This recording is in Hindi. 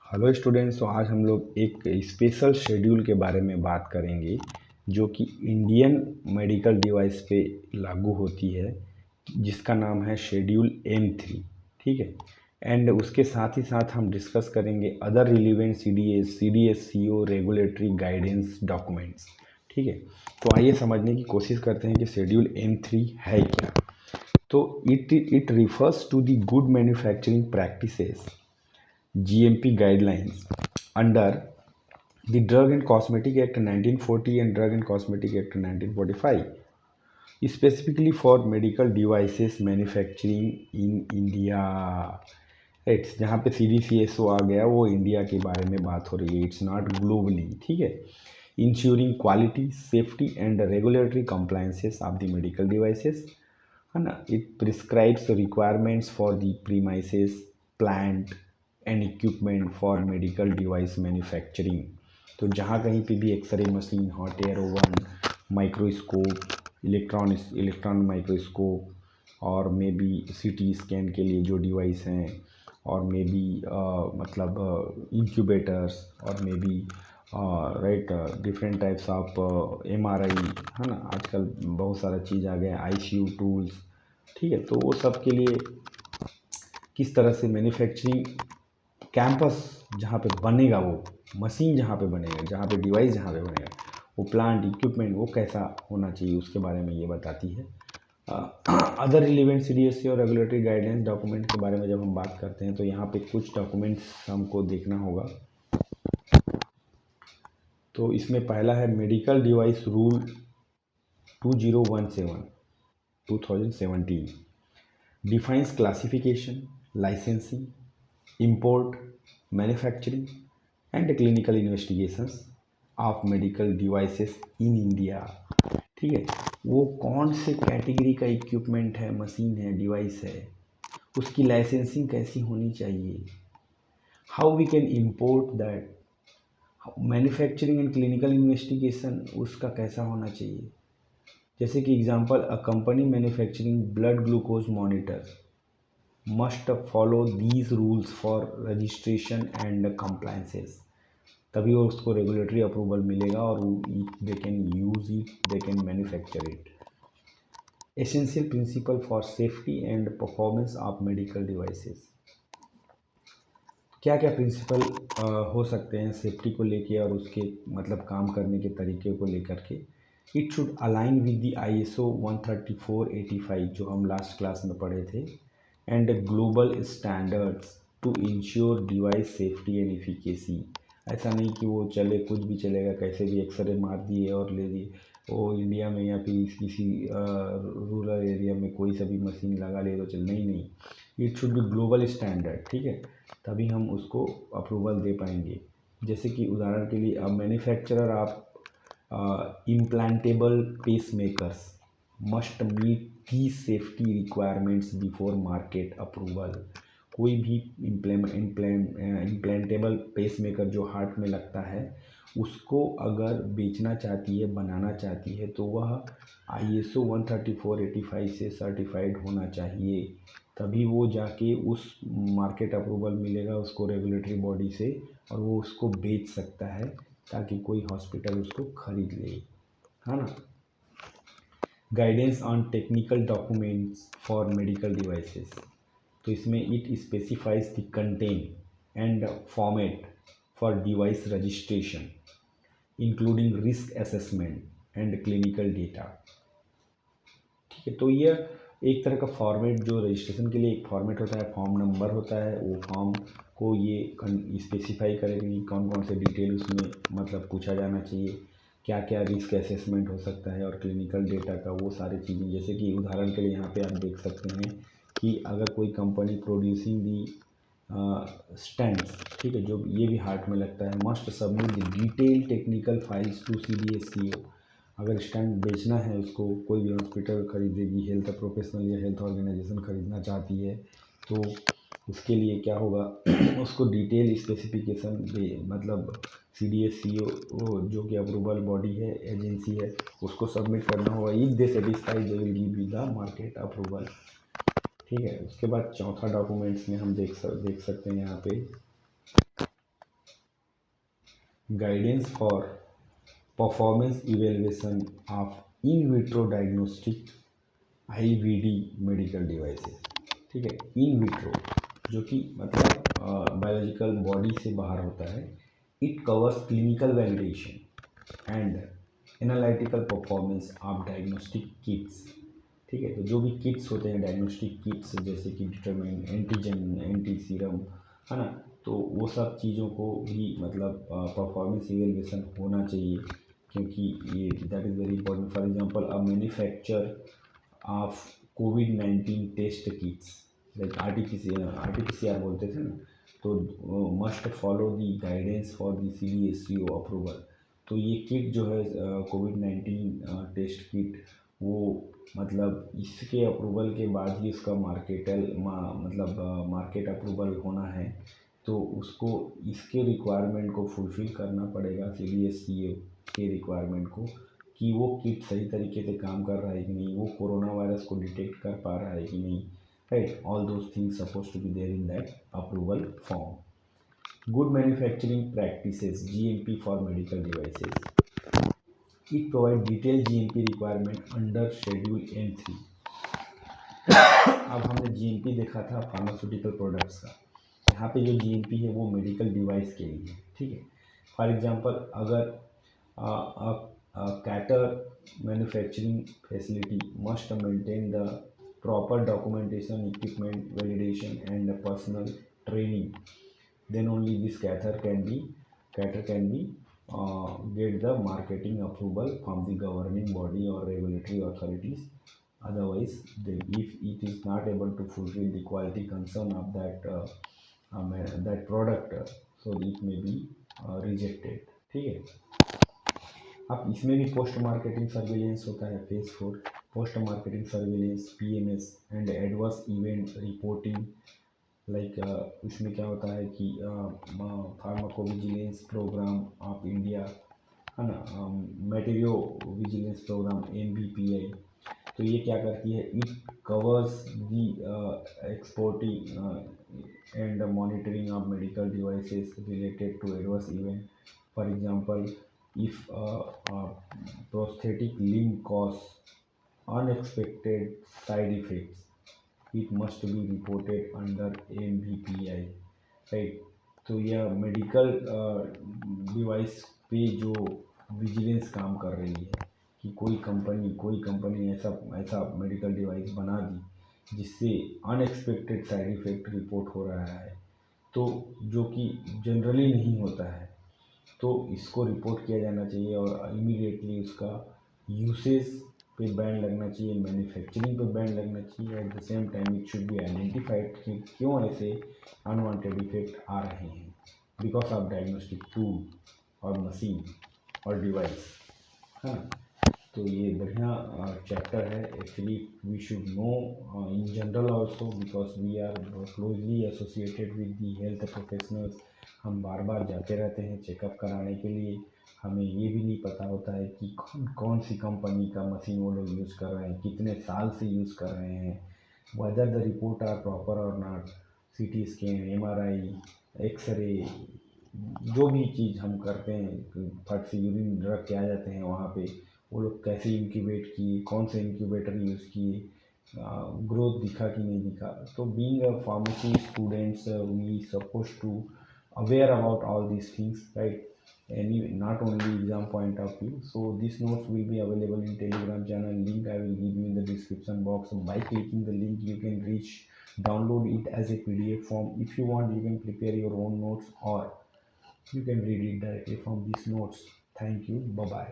Hello students. तो आज हम लोग एक स्पेशल शेड्यूल के बारे में बात करेंगे जो कि इंडियन मेडिकल डिवाइस पे लागू होती है, जिसका नाम है शेड्यूल M3। ठीक है। एंड उसके साथ ही साथ हम डिस्कस करेंगे other relevant CDSCO regulatory guidance documents. ठीक है। तो आइए समझने की कोशिश करते हैं कि शेड्यूल M3 है क्या। तो it refers to the good manufacturing practices GMP guidelines under the Drug and Cosmetic Act 1940 and Drug and Cosmetic Act 1945, specifically for medical devices manufacturing in India। Right, जहाँ पे CDCSO आ गया वो इंडिया के बारे में बात हो रही है, इट्स नॉट ग्लोबली। ठीक है। Ensuring quality safety and regulatory compliances of the medical devices, है ना। It prescribes requirements for the premises plant and equipment for medical device manufacturing. तो जहाँ कहीं पे भी X ray machine, hot air oven, microscope, electron microscope और मे बी CT स्कैन के लिए जो डिवाइस हैं, और मे बी मतलब इंक्यूबेटर्स, और may B right different types of MRI, है ना। आजकल बहुत सारा चीज़ आ गया, ICU टूल्स। ठीक है। तो वो सब के लिए किस तरह से मैन्युफैक्चरिंग कैंपस जहाँ पे बनेगा, वो मशीन जहाँ पे बनेगा, जहाँ पे डिवाइस जहाँ पे बनेगा, वो प्लांट इक्विपमेंट वो कैसा होना चाहिए, उसके बारे में ये बताती है। अदर रिलेवेंट CDSCO और रेगुलेटरी गाइडेंस डॉक्यूमेंट के बारे में जब हम बात करते हैं तो यहाँ पे कुछ डॉक्यूमेंट्स हमको देखना होगा। तो इसमें पहला है medical device rule 2017 2017 defines classification, licensing, import, manufacturing and clinical investigations of medical devices in India। ठीक है। वो कौन से कैटेगरी का इक्विपमेंट है, मशीन है, डिवाइस है, उसकी लाइसेंसिंग कैसी होनी चाहिए, how we can import that, manufacturing and clinical investigation उसका कैसा होना चाहिए। जैसे कि example, a company manufacturing blood glucose monitor must follow these rules for registration and compliances। तभी वो उसको रेगुलेटरी अप्रूवल मिलेगा और they can use it, they can manufacture it. Essential principle for safety and performance of medical devices. क्या क्या प्रिंसिपल हो सकते हैं सेफ्टी को लेके और उसके मतलब काम करने के तरीके को लेकर के। It should align with the ISO 13485 जो हम लास्ट क्लास में पढ़े थे, and global standards to ensure device safety and efficacy. ऐसा नहीं कि वो चले, कुछ भी चलेगा, कैसे भी एक्सरे मार दिए और ले दिए। वो इंडिया में या फिर किसी रूरल एरिया में कोई सा भी मशीन लगा ले तो चल, नहीं नहीं, it should B global standard. ठीक है। तभी हम उसको अप्रूवल दे पाएंगे। जैसे कि उदाहरण के लिए, अब manufacturer of implantable pacemakers must meet the safety requirements before market approval. कोई भी इम्प्लांटेबल पेसमेकर जो हार्ट में लगता है, उसको अगर बेचना चाहती है, बनाना चाहती है, तो वह ISO 13485 से सर्टिफाइड होना चाहिए। तभी वो जाके उस मार्केट अप्रूवल मिलेगा उसको रेगुलेटरी बॉडी से, और वो उसको बेच सकता है ताकि कोई हॉस्पिटल उसको खरीद ले, है ना। Guidance on technical documents for medical devices. तो इसमें it specifies the content and format for device registration including risk assessment and clinical data. ठीक है। तो ये एक तरह का फॉर्मेट, जो रजिस्ट्रेशन के लिए एक फॉर्मेट होता है, फॉर्म नंबर होता है, वो फॉर्म को ये स्पेसिफाई करेगा कि कौन कौन से डिटेल उसमें मतलब पूछा जाना चाहिए, क्या क्या रिस्क असेसमेंट हो सकता है, और क्लिनिकल डेटा का वो सारी चीज़ें। जैसे कि उदाहरण के लिए यहाँ पे आप देख सकते हैं कि अगर कोई कंपनी प्रोड्यूसिंग दी स्टेंट्स, ठीक है, जो ये भी हार्ट में लगता है, must submit the detail technical files to CDSCO। अगर स्टेंट बेचना है उसको, कोई भी हॉस्पिटल खरीदेगी, हेल्थ प्रोफेशनल या हेल्थ ऑर्गेनाइजेशन खरीदना चाहती है, तो उसके लिए क्या होगा उसको डिटेल स्पेसिफिकेशन दे, मतलब CDSCO जो कि अप्रूवल बॉडी है, एजेंसी है, उसको सबमिट करना होगा। If they satisfy they will give you the market approval. ठीक है। उसके बाद चौथा डॉक्यूमेंट्स में हम देख सकते हैं यहाँ पे guidance for performance evaluation of in vitro diagnostic IVD medical devices. ठीक है, इन विट्रो जो कि मतलब बायोलॉजिकल बॉडी से बाहर होता है। It covers clinical validation and analytical performance of diagnostic kits. ठीक है, तो जो भी किट्स होते हैं डायग्नोस्टिक किट्स, जैसे कि डिटरमिन, एंटीजन, एंटी सीरम, है ना, तो वो सब चीज़ों को भी मतलब परफॉर्मेंस इवेल्युएशन होना चाहिए, क्योंकि ये that is very important. For example a manufacture of कोविड-19 टेस्ट किट्स लाइक आर बोलते थे ना, तो must follow the guidance for the CDSCO approval. तो ये किट जो है कोविड-19 टेस्ट किट, वो मतलब इसके अप्रूवल के बाद ही इसका मतलब मार्केट अप्रूवल होना है। तो उसको इसके रिक्वायरमेंट को फुलफ़िल करना पड़ेगा, CDSCO के रिक्वायरमेंट को, कि वो किट सही तरीके से काम कर रहा है कि नहीं, वो कोरोना वायरस को डिटेक्ट कर पा रहा है कि नहीं, right. All those things suppose to be there in that approval form. Good manufacturing practices GMP for medical devices. It provide detail GMP requirement under schedule M3। अब हमने GMP देखा था फार्मास्यूटिकल प्रोडक्ट्स का, यहाँ पे जो GMP है वो मेडिकल डिवाइस के लिए है। ठीक है, फॉर एग्जांपल अगर कैटर manufacturing facility must maintain the proper documentation, equipment validation and personnel training, then only this cater can be get the marketing approval from the governing body or regulatory authorities. Otherwise if it is not able to fulfill the quality concern of that product, so it may be rejected। ठीक है, अब इसमें भी पोस्ट मार्केटिंग सर्विलेंस होता है, phase 4। Post marketing surveillance PMS and adverse event reporting. Like इसमें क्या होता है कि फार्माकोविजिलेंस प्रोग्राम ऑफ इंडिया, है ना, मटेरियो विजिलेंस प्रोग्राम MVPI। तो ये क्या करती है, it covers the exporting and monitoring of medical devices related to adverse event. For example if prosthetic limb cause unexpected side effects, it must be reported under MVPI, right. तो यह मेडिकल डिवाइस पे जो विजिलेंस काम कर रही है कि कोई कंपनी ऐसा ऐसा मेडिकल डिवाइस बना दी जिससे अनएक्सपेक्टेड साइड इफ़ेक्ट रिपोर्ट हो रहा है, तो जो कि जनरली नहीं होता है, तो इसको रिपोर्ट किया जाना चाहिए और इमीडिएटली उसका यूसेज पे बैन लगना चाहिए, मैन्युफैक्चरिंग पे बैन लगना चाहिए। At the same time it should be identified कि क्यों ऐसे अनवांटेड इफेक्ट आ रहे हैं बिकॉज ऑफ डायग्नोस्टिक टूल और मशीन और डिवाइस, है ना। तो ये बढ़िया चैप्टर है। Actually we should know in general also because we are closely associated with the health professionals. हम बार बार जाते रहते हैं चेकअप कराने के लिए। हमें ये भी नहीं पता होता है कि कौन सी कंपनी का मशीन वो लोग यूज़ कर रहे हैं, कितने साल से यूज़ कर रहे हैं, whether the report are proper और not. CT scan, MRI, X ray, जो भी चीज़ हम करते हैं, फट से यूरिन रख के आ जाते हैं वहाँ पे, वो लोग कैसे इंक्यूबेट किए, कौन से इंक्यूबेटर यूज़ किए, ग्रोथ दिखा कि नहीं दिखा। तो being a pharmacy students we suppose to aware about all these things, right? Any not only exam point of view. So these notes will be available in Telegram channel, link I will give you in the description box. By clicking the link you can download it as a PDF form. If you want you can prepare your own notes or you can read it directly from these notes. Thank you, bye bye.